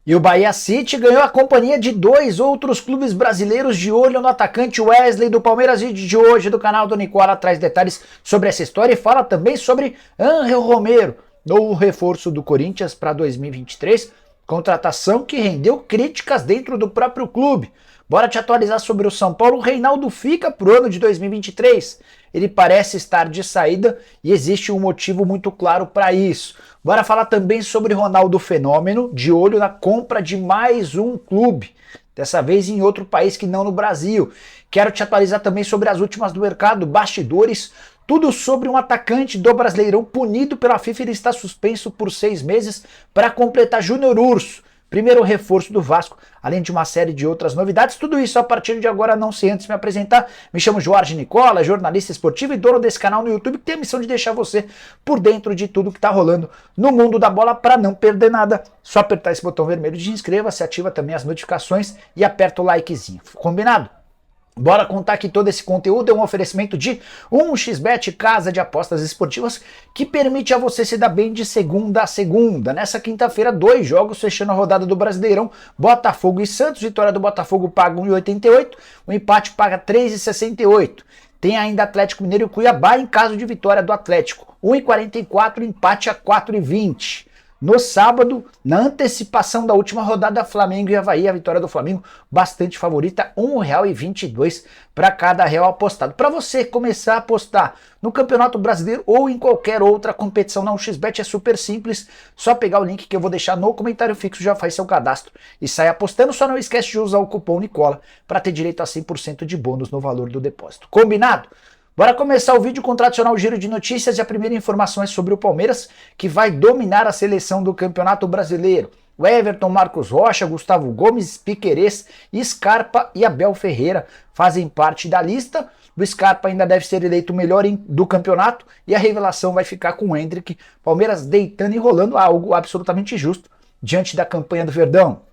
E o Bahia City ganhou a companhia de dois outros clubes brasileiros de olho no atacante Wesley do Palmeiras. Vídeo de hoje do canal do Nicola traz detalhes sobre essa história e fala também sobre Ángel Romero, novo reforço do Corinthians para 2023, contratação que rendeu críticas dentro do próprio clube. Bora te atualizar sobre o São Paulo. O Reinaldo fica para o ano de 2023. Ele parece estar de saída e existe um motivo muito claro para isso. Bora falar também sobre Ronaldo Fenômeno, de olho na compra de mais um clube, dessa vez em outro país que não no Brasil. Quero te atualizar também sobre as últimas do mercado, bastidores, tudo sobre um atacante do Brasileirão punido pela FIFA. Ele está suspenso por 6 meses para completar Júnior Urso, primeiro reforço do Vasco, além de uma série de outras novidades. Tudo isso a partir de agora, não sei antes me apresentar. Me chamo Jorge Nicola, jornalista esportivo e dono desse canal no YouTube, que tem a missão de deixar você por dentro de tudo que está rolando no mundo da bola para não perder nada. Só apertar esse botão vermelho de inscreva-se, ativa também as notificações e aperta o likezinho. Combinado? Bora contar que todo esse conteúdo é um oferecimento de 1xBet, casa de apostas esportivas, que permite a você se dar bem de segunda a segunda. Nessa quinta-feira, 2 jogos fechando a rodada do Brasileirão, Botafogo e Santos. Vitória do Botafogo paga 1,88, o empate paga 3,68. Tem ainda Atlético Mineiro e Cuiabá em caso de vitória do Atlético, 1,44, empate a 4,20. No sábado, na antecipação da última rodada, Flamengo e Avaí, a vitória do Flamengo bastante favorita, R$1,22 para cada real apostado. Para você começar a apostar no Campeonato Brasileiro ou em qualquer outra competição na 1xBet é super simples, só pegar o link que eu vou deixar no comentário fixo, já faz seu cadastro e sai apostando. Só não esquece de usar o cupom Nicola para ter direito a 100% de bônus no valor do depósito. Combinado? Bora começar o vídeo com o tradicional giro de notícias e a primeira informação é sobre o Palmeiras, que vai dominar a seleção do Campeonato Brasileiro. O Everton, Marcos Rocha, Gustavo Gomes, Piquerez, Scarpa e Abel Ferreira fazem parte da lista. O Scarpa ainda deve ser eleito o melhor do campeonato e a revelação vai ficar com o Endrick. Palmeiras deitando e rolando, algo absolutamente justo diante da campanha do Verdão.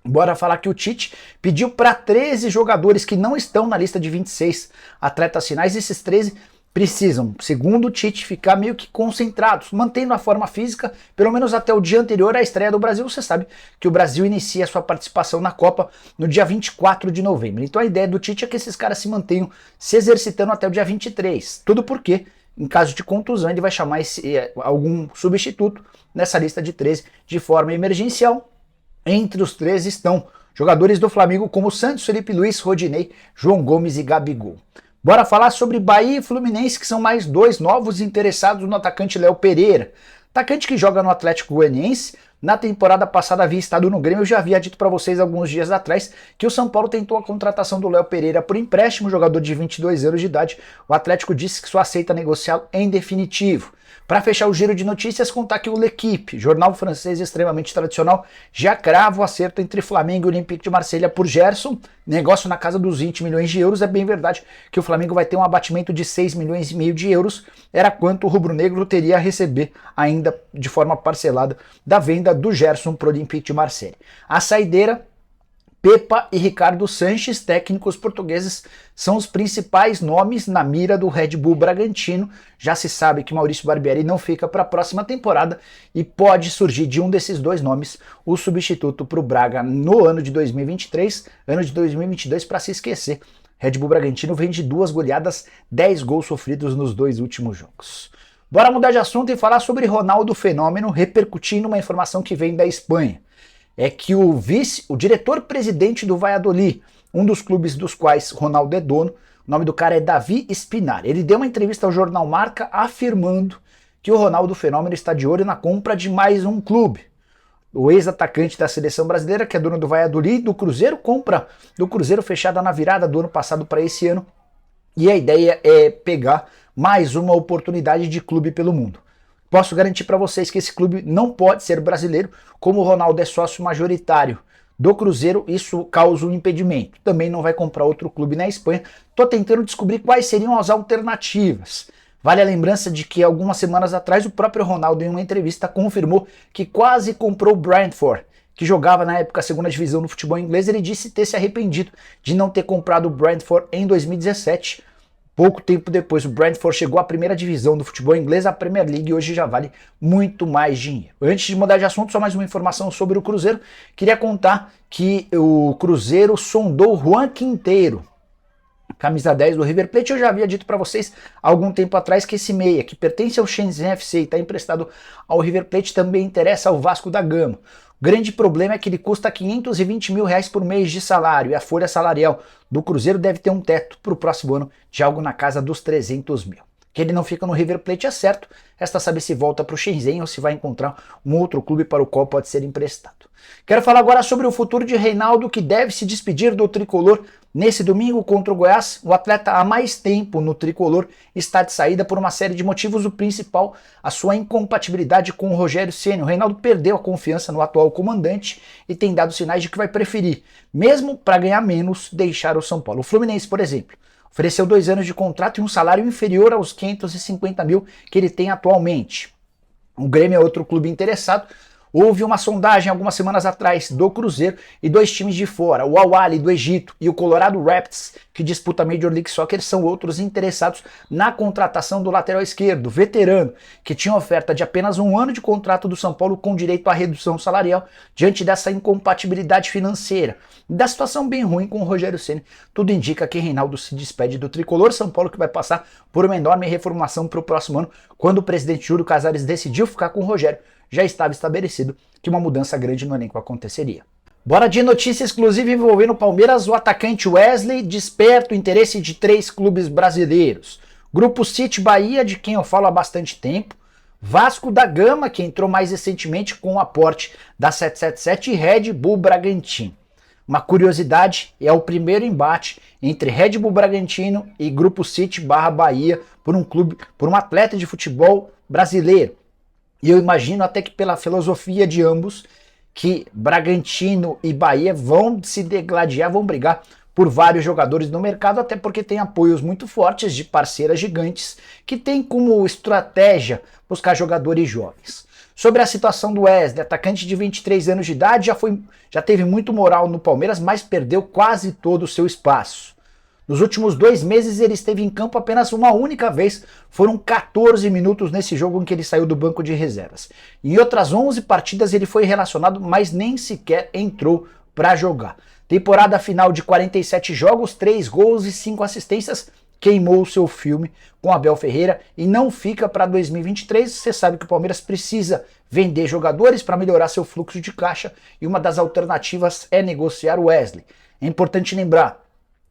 Bora falar que o Tite pediu para 13 jogadores que não estão na lista de 26 atletas finais. Esses 13 precisam, segundo o Tite, ficar meio que concentrados, mantendo a forma física, pelo menos até o dia anterior à estreia do Brasil. Você sabe que o Brasil inicia a sua participação na Copa no dia 24 de novembro. Então a ideia do Tite é que esses caras se mantenham se exercitando até o dia 23. Tudo porque, em caso de contusão, ele vai chamar algum substituto nessa lista de 13 de forma emergencial. Entre os 13 estão jogadores do Flamengo como Santos, Felipe Luiz, Rodinei, João Gomes e Gabigol. Bora falar sobre Bahia e Fluminense, que são mais 2 novos interessados no atacante Léo Pereira. Atacante que joga no Atlético Goianiense. Na temporada passada havia estado no Grêmio. Eu já havia dito para vocês alguns dias atrás que o São Paulo tentou a contratação do Léo Pereira por empréstimo, jogador de 22 anos de idade. O Atlético disse que só aceita negociá-lo em definitivo. Para fechar o giro de notícias, contar que o L'Equipe, jornal francês extremamente tradicional, já crava o acerto entre Flamengo e Olympique de Marselha por Gerson, negócio na casa dos 20 milhões de euros. É bem verdade que o Flamengo vai ter um abatimento de 6 milhões e meio de euros, era quanto o rubro-negro teria a receber ainda de forma parcelada da venda do Gerson para o Olympique de Marselha. A saideira, Pepa e Ricardo Sanches, técnicos portugueses, são os principais nomes na mira do Red Bull Bragantino. Já se sabe que Maurício Barbieri não fica para a próxima temporada e pode surgir de um desses 2 nomes o substituto para o Braga no ano de 2023, ano de 2022 para se esquecer. Red Bull Bragantino vem de 2 goleadas, 10 gols sofridos nos 2 últimos jogos. Bora mudar de assunto e falar sobre Ronaldo Fenômeno, repercutindo uma informação que vem da Espanha. É que o diretor-presidente do Valladolid, um dos clubes dos quais Ronaldo é dono, o nome do cara é David Espinar. Ele deu uma entrevista ao jornal Marca afirmando que o Ronaldo Fenômeno está de olho na compra de mais um clube. O ex-atacante da seleção brasileira, que é dono do Valladolid, do Cruzeiro, compra do Cruzeiro fechada na virada do ano passado para esse ano. E a ideia é pegar mais uma oportunidade de clube pelo mundo. Posso garantir para vocês que esse clube não pode ser brasileiro, como o Ronaldo é sócio majoritário do Cruzeiro, isso causa um impedimento. Também não vai comprar outro clube na Espanha. Estou tentando descobrir quais seriam as alternativas. Vale a lembrança de que algumas semanas atrás o próprio Ronaldo, em uma entrevista, confirmou que quase comprou o Brentford, que jogava na época a 2ª divisão no futebol inglês. Ele disse ter se arrependido de não ter comprado o Brentford em 2017, Pouco tempo depois, o Brentford chegou à primeira divisão do futebol inglês, a Premier League, e hoje já vale muito mais dinheiro. Antes de mudar de assunto, só mais uma informação sobre o Cruzeiro. Queria contar que o Cruzeiro sondou Juan Quinteiro, camisa 10 do River Plate. Eu já havia dito para vocês há algum tempo atrás que esse meia, que pertence ao Shenzhen FC e está emprestado ao River Plate, também interessa ao Vasco da Gama. O grande problema é que ele custa 520 mil reais por mês de salário, e a folha salarial do Cruzeiro deve ter um teto para o próximo ano de algo na casa dos 300 mil. Que ele não fica no River Plate é certo, resta saber se volta para o Shenzhen ou se vai encontrar um outro clube para o qual pode ser emprestado. Quero falar agora sobre o futuro de Reinaldo, que deve se despedir do tricolor nesse domingo contra o Goiás. O atleta há mais tempo no tricolor está de saída por uma série de motivos, o principal, a sua incompatibilidade com o Rogério Ceni. O Reinaldo perdeu a confiança no atual comandante e tem dado sinais de que vai preferir, mesmo para ganhar menos, deixar o São Paulo. O Fluminense, por exemplo, ofereceu 2 anos de contrato e um salário inferior aos 550 mil que ele tem atualmente. O Grêmio é outro clube interessado. Houve uma sondagem algumas semanas atrás do Cruzeiro e 2 times de fora, o Al-Ahly do Egito e o Colorado Rapids, que disputa a Major League Soccer, são outros interessados na contratação do lateral esquerdo, veterano, que tinha oferta de apenas 1 ano de contrato do São Paulo com direito à redução salarial diante dessa incompatibilidade financeira. Da situação bem ruim com o Rogério Ceni, tudo indica que Reinaldo se despede do tricolor. São Paulo que vai passar por uma enorme reformulação para o próximo ano, quando o presidente Júlio Casares decidiu ficar com o Rogério. Já estava estabelecido que uma mudança grande no elenco aconteceria. Bora de notícia exclusiva envolvendo o Palmeiras. O atacante Wesley desperta o interesse de 3 clubes brasileiros. Grupo City Bahia, de quem eu falo há bastante tempo. Vasco da Gama, que entrou mais recentemente com o aporte da 777, e Red Bull Bragantino. Uma curiosidade, é o primeiro embate entre Red Bull Bragantino e Grupo City Bahia por um atleta de futebol brasileiro. E eu imagino até que pela filosofia de ambos, que Bragantino e Bahia vão se degladiar, vão brigar por vários jogadores no mercado, até porque tem apoios muito fortes de parceiras gigantes que tem como estratégia buscar jogadores jovens. Sobre a situação do Wesley, atacante de 23 anos de idade, já teve muito moral no Palmeiras, mas perdeu quase todo o seu espaço. Nos últimos 2 meses ele esteve em campo apenas uma única vez, foram 14 minutos nesse jogo em que ele saiu do banco de reservas. Em outras 11 partidas ele foi relacionado, mas nem sequer entrou para jogar. Temporada final de 47 jogos, 3 gols e 5 assistências, queimou o seu filme com Abel Ferreira e não fica para 2023. Você sabe que o Palmeiras precisa vender jogadores para melhorar seu fluxo de caixa e uma das alternativas é negociar o Wesley. É importante lembrar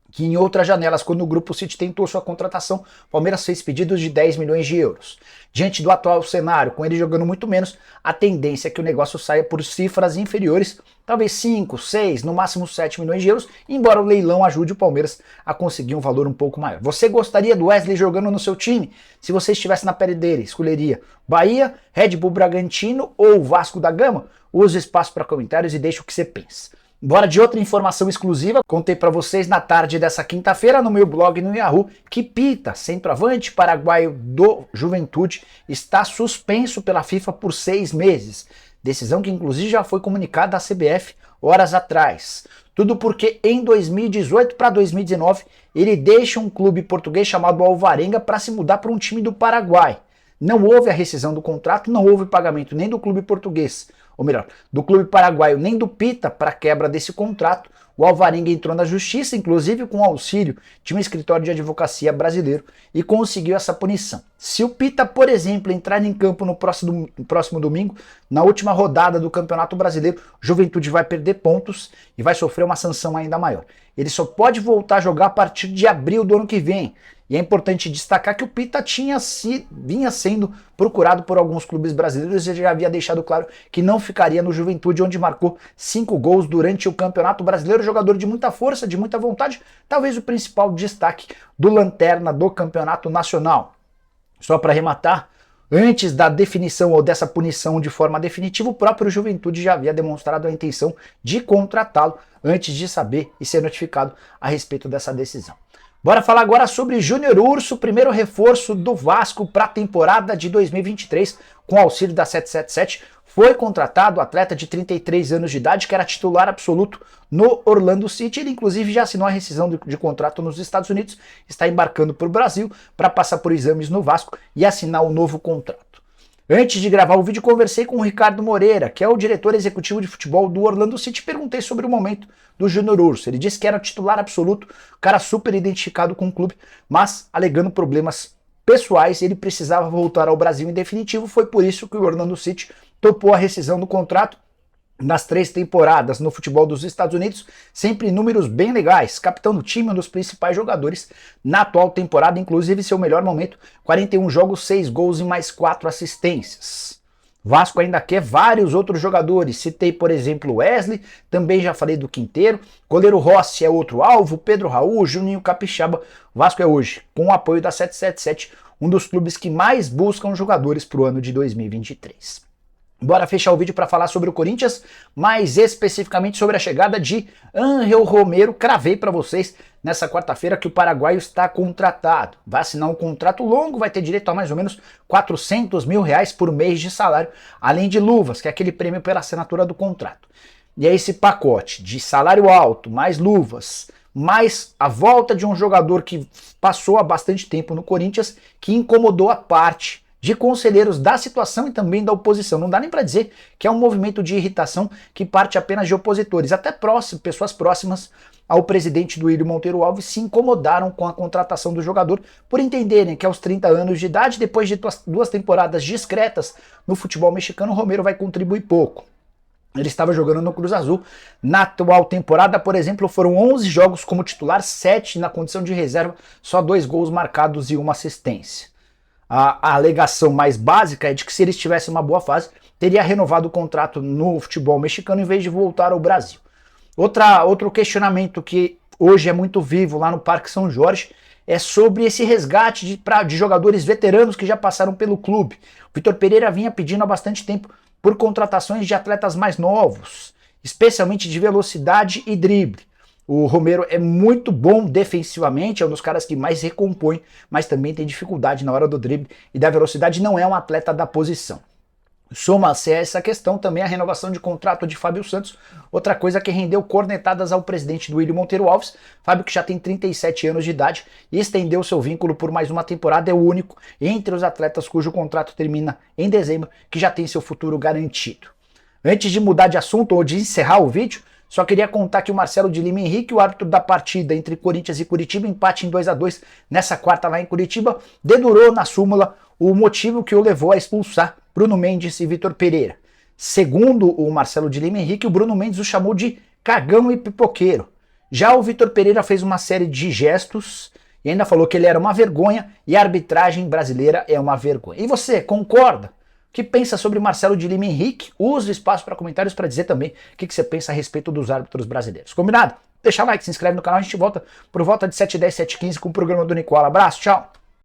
que em outras janelas, quando o Grupo City tentou sua contratação, o Palmeiras fez pedidos de 10 milhões de euros. Diante do atual cenário, com ele jogando muito menos, a tendência é que o negócio saia por cifras inferiores, talvez 5, 6, no máximo 7 milhões de euros, embora o leilão ajude o Palmeiras a conseguir um valor um pouco maior. Você gostaria do Wesley jogando no seu time? Se você estivesse na pele dele, escolheria Bahia, Red Bull Bragantino ou Vasco da Gama? Use o espaço para comentários e deixe o que você pensa. Bora de outra informação exclusiva, contei para vocês na tarde dessa quinta-feira no meu blog no Yahoo que Pita, centroavante paraguaio do Juventude, está suspenso pela FIFA por 6 meses. Decisão que inclusive já foi comunicada à CBF horas atrás. Tudo porque em 2018 para 2019 ele deixa um clube português chamado Alvarenga para se mudar para um time do Paraguai. Não houve a rescisão do contrato, não houve pagamento nem do clube português, ou melhor, do clube paraguaio, nem do Pita para quebra desse contrato. O Alvarenga entrou na justiça, inclusive com auxílio de um escritório de advocacia brasileiro, e conseguiu essa punição. Se o Pita, por exemplo, entrar em campo no próximo domingo, na última rodada do Campeonato Brasileiro, Juventude vai perder pontos e vai sofrer uma sanção ainda maior. Ele só pode voltar a jogar a partir de abril do ano que vem. E é importante destacar que o Pita vinha sendo procurado por alguns clubes brasileiros e já havia deixado claro que não ficaria no Juventude, onde marcou 5 gols durante o Campeonato Brasileiro. Jogador de muita força, de muita vontade, talvez o principal destaque do lanterna do Campeonato Nacional. Só para arrematar, antes da definição ou dessa punição de forma definitiva, o próprio Juventude já havia demonstrado a intenção de contratá-lo antes de saber e ser notificado a respeito dessa decisão. Bora falar agora sobre Júnior Urso, primeiro reforço do Vasco para a temporada de 2023, com auxílio da 777. foi contratado o atleta de 33 anos de idade, que era titular absoluto no Orlando City. Ele inclusive já assinou a rescisão de contrato nos Estados Unidos, está embarcando para o Brasil para passar por exames no Vasco e assinar o novo contrato. Antes de gravar o vídeo, conversei com o Ricardo Moreira, que é o diretor executivo de futebol do Orlando City, e perguntei sobre o momento do Júnior Urso. Ele disse que era titular absoluto, cara super identificado com o clube, mas alegando problemas pessoais, ele precisava voltar ao Brasil em definitivo. Foi por isso que o Orlando City topou a rescisão do contrato nas 3 temporadas no futebol dos Estados Unidos, sempre números bem legais, capitão do time, um dos principais jogadores na atual temporada, inclusive seu melhor momento, 41 jogos, 6 gols e mais 4 assistências. Vasco ainda quer vários outros jogadores, citei por exemplo o Wesley, também já falei do Quinteiro, goleiro Rossi é outro alvo, Pedro Raul, Juninho Capixaba. Vasco é hoje, com o apoio da 777, um dos clubes que mais buscam jogadores para o ano de 2023. Bora fechar o vídeo para falar sobre o Corinthians, mais especificamente sobre a chegada de Ángel Romero. Cravei para vocês nessa quarta-feira que o paraguaio está contratado. Vai assinar um contrato longo, vai ter direito a mais ou menos R$400 mil por mês de salário, além de luvas, que é aquele prêmio pela assinatura do contrato. E é esse pacote de salário alto, mais luvas, mais a volta de um jogador que passou há bastante tempo no Corinthians, que incomodou a parte de conselheiros da situação e também da oposição. Não dá nem para dizer que é um movimento de irritação que parte apenas de opositores. Até pessoas próximas ao presidente do William Monteiro Alves se incomodaram com a contratação do jogador por entenderem que aos 30 anos de idade, depois de 2 temporadas discretas no futebol mexicano, o Romero vai contribuir pouco. Ele estava jogando no Cruz Azul. Na atual temporada, por exemplo, foram 11 jogos como titular, 7 na condição de reserva, só 2 gols marcados e 1 assistência. A alegação mais básica é de que se ele estivesse em uma boa fase, teria renovado o contrato no futebol mexicano em vez de voltar ao Brasil. Outro questionamento que hoje é muito vivo lá no Parque São Jorge é sobre esse resgate de jogadores veteranos que já passaram pelo clube. O Vitor Pereira vinha pedindo há bastante tempo por contratações de atletas mais novos, especialmente de velocidade e drible. O Romero é muito bom defensivamente, é um dos caras que mais recompõe, mas também tem dificuldade na hora do drible e da velocidade, não é um atleta da posição. Soma-se a essa questão também a renovação de contrato de Fábio Santos, outra coisa que rendeu cornetadas ao presidente do William Monteiro Alves. Fábio, que já tem 37 anos de idade e estendeu seu vínculo por mais uma temporada, é o único entre os atletas cujo contrato termina em dezembro, que já tem seu futuro garantido. Antes de mudar de assunto ou de encerrar o vídeo, só queria contar que o Marcelo de Lima Henrique, o árbitro da partida entre Corinthians e Curitiba, empate em 2-2 nessa quarta lá em Curitiba, dedurou na súmula o motivo que o levou a expulsar Bruno Mendes e Vitor Pereira. Segundo o Marcelo de Lima Henrique, o Bruno Mendes o chamou de cagão e pipoqueiro. Já o Vitor Pereira fez uma série de gestos e ainda falou que ele era uma vergonha e a arbitragem brasileira é uma vergonha. E você, concorda? O que pensa sobre Marcelo de Lima Henrique? Use o espaço para comentários para dizer também o que você pensa a respeito dos árbitros brasileiros. Combinado? Deixa like, se inscreve no canal, a gente volta por volta de 7h10, 7h15 com o programa do Nicola. Abraço, tchau!